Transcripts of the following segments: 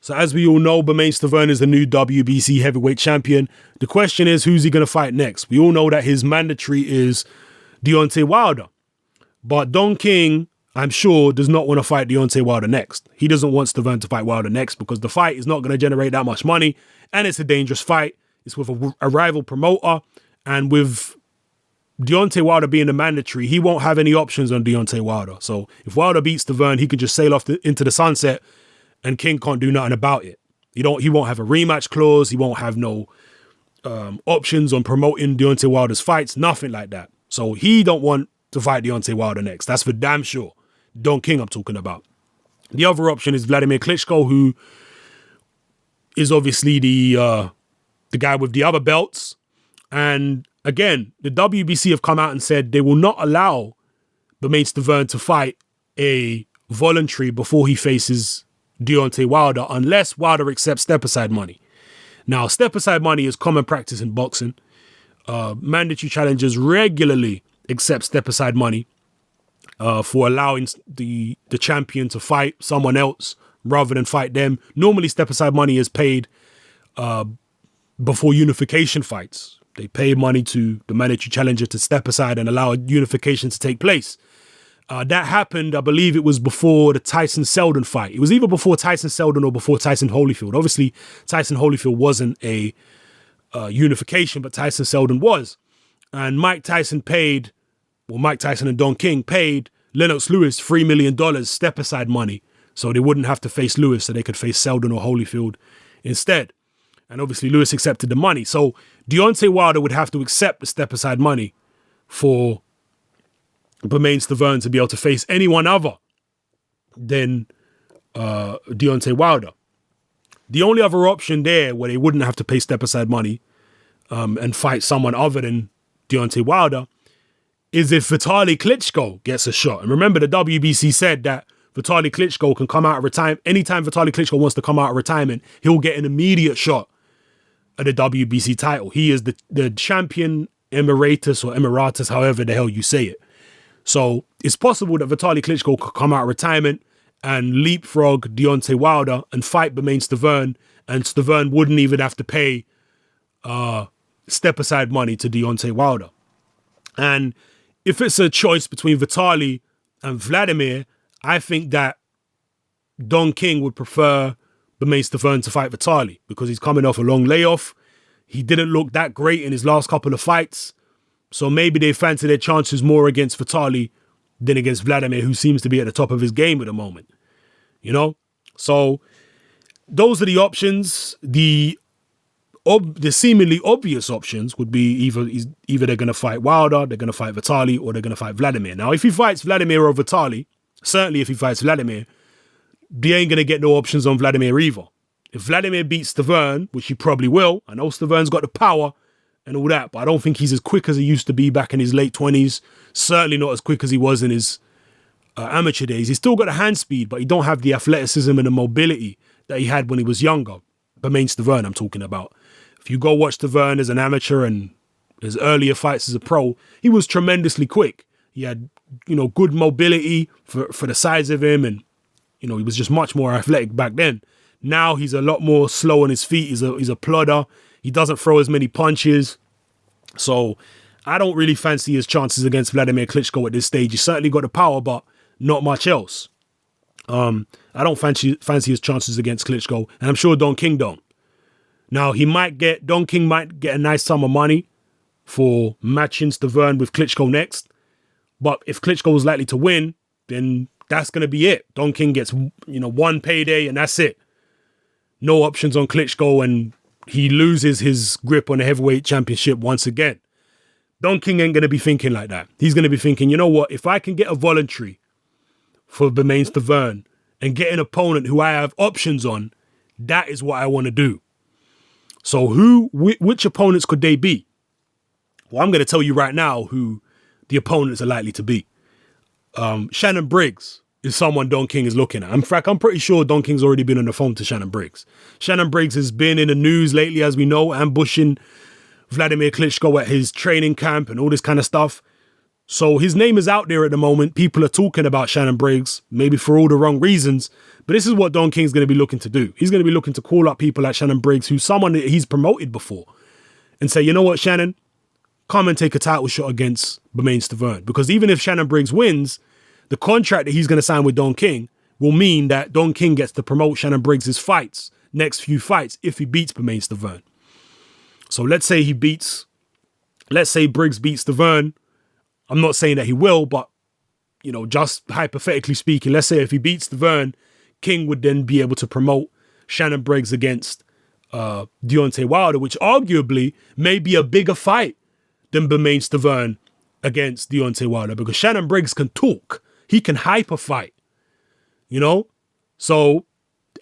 So as we all know, Bermane Stiverne is the new WBC heavyweight champion. The question is, who's he going to fight next? We all know that his mandatory is Deontay Wilder. But Don King, I'm sure, does not want to fight Deontay Wilder next. He doesn't want Stiverne to fight Wilder next because the fight is not going to generate that much money, and it's a dangerous fight. It's with a rival promoter, and with Deontay Wilder being the mandatory, he won't have any options on Deontay Wilder. So if Wilder beats Stiverne, he can just sail off into the sunset, and King can't do nothing about it. He won't have a rematch clause. He won't have no options on promoting Deontay Wilder's fights. Nothing like that. So he don't want to fight Deontay Wilder next. That's for damn sure. Don King I'm talking about. The other option is Vladimir Klitschko, who is obviously the guy with the other belts. And again, the WBC have come out and said they will not allow Bermane Stiverne to fight a voluntary before he faces Deontay Wilder unless Wilder accepts step-aside money. Now, step-aside money is common practice in boxing. Mandatory challengers regularly accept step-aside money for allowing the champion to fight someone else rather than fight them. Normally, step-aside money is paid before unification fights. They pay money to the mandatory challenger to step aside and allow a unification to take place. That happened, I believe it was before the Tyson Seldon fight. It was either before Tyson Seldon or before Tyson Holyfield. Obviously, Tyson Holyfield wasn't a unification, but Tyson Seldon was. And Mike Tyson and Don King paid Lennox Lewis $3 million step-aside money so they wouldn't have to face Lewis, so they could face Seldon or Holyfield instead. And obviously, Lewis accepted the money. So Deontay Wilder would have to accept the step-aside money for Bermane Stiverne to be able to face anyone other than Deontay Wilder. The only other option there where they wouldn't have to pay step-aside money and fight someone other than Deontay Wilder is if Vitaly Klitschko gets a shot. And remember, the WBC said that Vitaly Klitschko can come out of retirement. Anytime Vitaly Klitschko wants to come out of retirement, he'll get an immediate shot at the WBC title. He is the champion emeritus or emeritus, however the hell you say it. So it's possible that Vitaly Klitschko could come out of retirement and leapfrog Deontay Wilder and fight Bermane Stiverne, and Stiverne wouldn't even have to pay step-aside money to Deontay Wilder. And if it's a choice between Vitaly and Vladimir, I think that Don King would prefer Bermane Stiverne to fight Vitaly because he's coming off a long layoff. He didn't look that great in his last couple of fights. So maybe they fancy their chances more against Vitaly than against Vladimir, who seems to be at the top of his game at the moment. You know? So those are the options. The seemingly obvious options would be either they're going to fight Wilder, they're going to fight Vitaly, or they're going to fight Vladimir. Now, if he fights Vladimir or Vitaly, certainly if he fights Vladimir, they ain't going to get no options on Vladimir either. If Vladimir beats Stiverne, which he probably will, I know Stiverne's got the power and all that, but I don't think he's as quick as he used to be back in his late 20s. Certainly not as quick as he was in his amateur days. He's still got the hand speed, but he don't have the athleticism and the mobility that he had when he was younger. Bermane Stiverne, I'm talking about. If you go watch Stiverne as an amateur and his earlier fights as a pro, he was tremendously quick. He had, good mobility for the size of him, and he was just much more athletic back then. Now he's a lot more slow on his feet. He's a plodder. He doesn't throw as many punches. So I don't really fancy his chances against Vladimir Klitschko at this stage. He's certainly got the power, but not much else. I don't fancy his chances against Klitschko, and I'm sure Don King don't. Now, Don King might get a nice sum of money for matching Stiverne with Klitschko next. But if Klitschko is likely to win, then that's going to be it. Don King gets, one payday and that's it. No options on Klitschko, and he loses his grip on the heavyweight championship once again. Don King ain't going to be thinking like that. He's going to be thinking, you know what? If I can get a voluntary for Bermane Stiverne and get an opponent who I have options on, that is what I want to do. So which opponents could they be? Well, I'm going to tell you right now who the opponents are likely to be. Shannon Briggs is someone Don King is looking at. In fact, I'm pretty sure Don King's already been on the phone to Shannon Briggs. Shannon Briggs has been in the news lately, as we know, ambushing Vladimir Klitschko at his training camp and all this kind of stuff. So his name is out there at the moment. People are talking about Shannon Briggs, maybe for all the wrong reasons. But this is what Don King's going to be looking to do. He's going to be looking to call up people like Shannon Briggs, who's someone that he's promoted before, and say, you know what, Shannon, come and take a title shot against Bermane Stiverne. Because even if Shannon Briggs wins, the contract that he's going to sign with Don King will mean that Don King gets to promote Shannon Briggs' fights, next few fights, if he beats Bermane Stiverne. So let's say Briggs beats Stiverne. I'm not saying that he will, but, you know, just hypothetically speaking, let's say if he beats Stiverne, King would then be able to promote Shannon Briggs against Deontay Wilder, which arguably may be a bigger fight than Bermane Stiverne against Deontay Wilder, because Shannon Briggs can talk. He can hyper fight, you know? So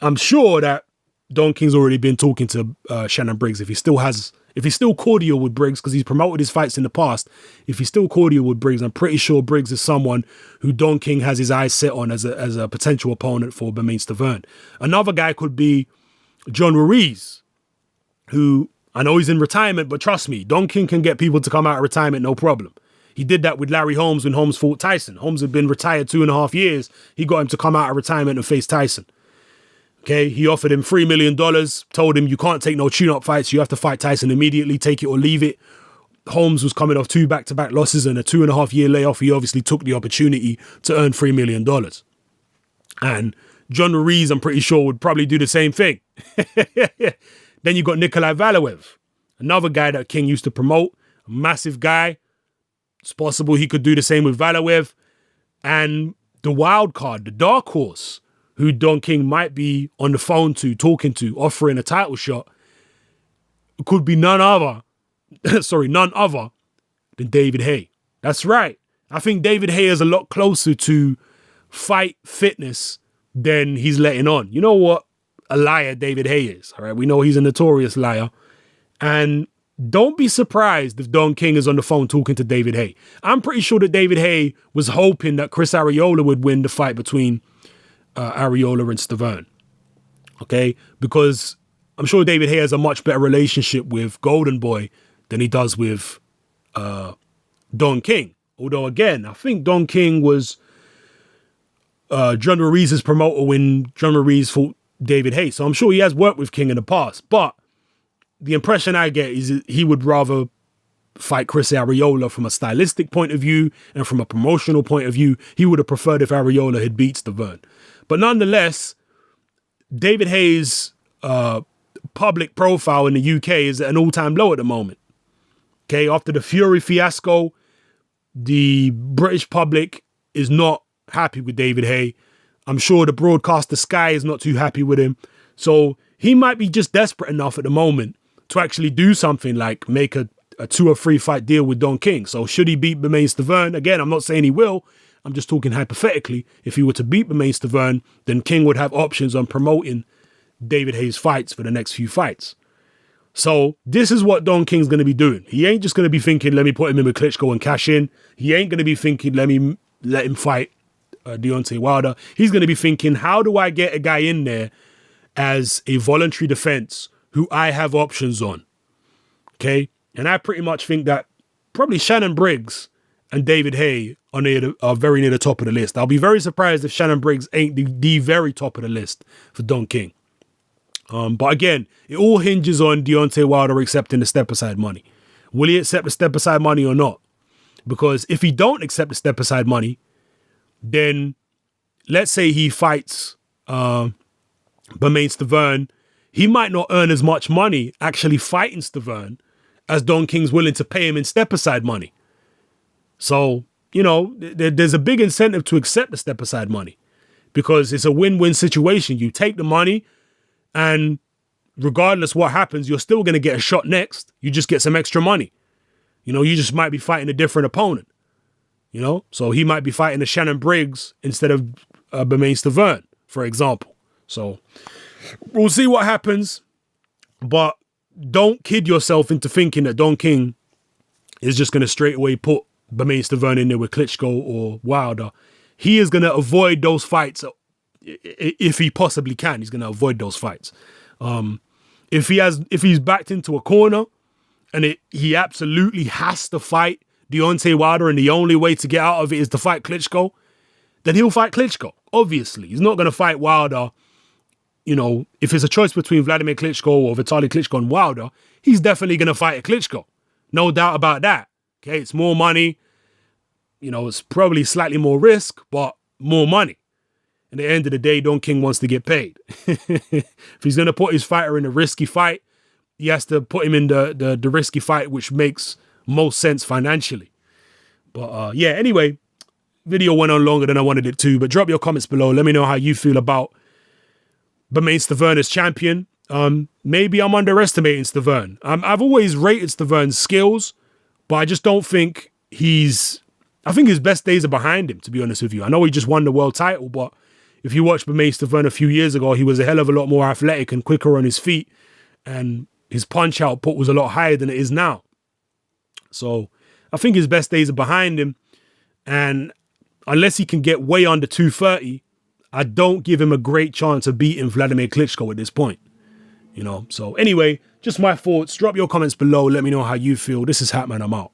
I'm sure that Don King's already been talking to Shannon Briggs. If he's still cordial with Briggs, because he's promoted his fights in the past, if he's still cordial with Briggs, I'm pretty sure Briggs is someone who Don King has his eyes set on as a potential opponent for Bermane Stiverne. Another guy could be John Ruiz, who I know he's in retirement, but trust me, Don King can get people to come out of retirement, no problem. He did that with Larry Holmes when Holmes fought Tyson. Holmes had been retired 2.5 years. He got him to come out of retirement and face Tyson. Okay, he offered him $3 million, told him you can't take no tune-up fights. You have to fight Tyson immediately, take it or leave it. Holmes was coming off 2 back-to-back losses and a 2.5-year layoff. He obviously took the opportunity to earn $3 million. And John Ruiz, I'm pretty sure, would probably do the same thing. Then you got Nikolai Valoev, another guy that King used to promote, a massive guy. It's possible he could do the same with Valoev. And the wild card, the dark horse, who Don King might be on the phone to, talking to, offering a title shot, could be none other than David Haye. That's right. I think David Haye is a lot closer to fight fitness than he's letting on. You know what a liar David Haye is, all right? We know he's a notorious liar. And don't be surprised if Don King is on the phone talking to David Haye. I'm pretty sure that David Haye was hoping that Chris Arreola would win the fight between Arreola and Stiverne. Okay? Because I'm sure David Haye has a much better relationship with Golden Boy than he does with Don King. Although, again, I think Don King was John Ruiz's promoter when John Ruiz fought David Haye. So I'm sure he has worked with King in the past. But the impression I get is that he would rather fight Chris Arreola from a stylistic point of view and from a promotional point of view. He would have preferred if Arreola had beat Stiverne. But nonetheless, David Haye's public profile in the UK is at an all-time low at the moment. Okay, after the Fury fiasco, the British public is not happy with David Haye. I'm sure the broadcaster Sky is not too happy with him. So he might be just desperate enough at the moment to actually do something like make a 2 or 3 fight deal with Don King. So should he beat Bermane Stiverne? Again, I'm not saying he will. I'm just talking hypothetically. If he were to beat Bermane Stiverne, then King would have options on promoting David Haye's fights for the next few fights. So this is what Don King's going to be doing. He ain't just going to be thinking, let me put him in with Klitschko and cash in. He ain't going to be thinking, let him fight Deontay Wilder. He's going to be thinking, how do I get a guy in there as a voluntary defense who I have options on? Okay. And I pretty much think that probably Shannon Briggs and David Haye are very near the top of the list. I'll be very surprised if Shannon Briggs ain't the very top of the list for Don King. But again, it all hinges on Deontay Wilder accepting the step-aside money. Will he accept the step-aside money or not? Because if he don't accept the step-aside money, then let's say he fights Bermane Stiverne, he might not earn as much money actually fighting Stiverne as Don King's willing to pay him in step-aside money. So, you know, there's a big incentive to accept the step-aside money because it's a win-win situation. You take the money, and regardless what happens, you're still going to get a shot next. You just get some extra money. You know, you just might be fighting a different opponent. You know, so he might be fighting a Shannon Briggs instead of Bermane Stiverne, for example. So we'll see what happens. But don't kid yourself into thinking that Don King is just going to straight away put Bermane Stiverne in there with Klitschko or Wilder. He is going to avoid those fights. If he possibly can, he's going to avoid those fights. If he's backed into a corner and he absolutely has to fight Deontay Wilder and the only way to get out of it is to fight Klitschko, then he'll fight Klitschko. Obviously, he's not going to fight Wilder. You know, if it's a choice between Vladimir Klitschko or Vitaly Klitschko and Wilder, he's definitely going to fight a Klitschko. No doubt about that. Okay, it's more money. You know, it's probably slightly more risk, but more money. At the end of the day, Don King wants to get paid. If he's going to put his fighter in a risky fight, he has to put him in the risky fight, which makes most sense financially. But yeah, anyway, video went on longer than I wanted it to, but drop your comments below. Let me know how you feel about Bermane Stiverne as champion. Maybe I'm underestimating Stiverne. I've always rated Stiverne's skills, but I just don't think I think his best days are behind him, to be honest with you. I know he just won the world title, but if you watch Bermane Stiverne a few years ago, he was a hell of a lot more athletic and quicker on his feet, and his punch output was a lot higher than it is now. So I think his best days are behind him, and unless he can get way under 230, I don't give him a great chance of beating Vladimir Klitschko at this point. You know, so anyway, just my thoughts. Drop your comments below. Let me know how you feel. This is Hatman. I'm out.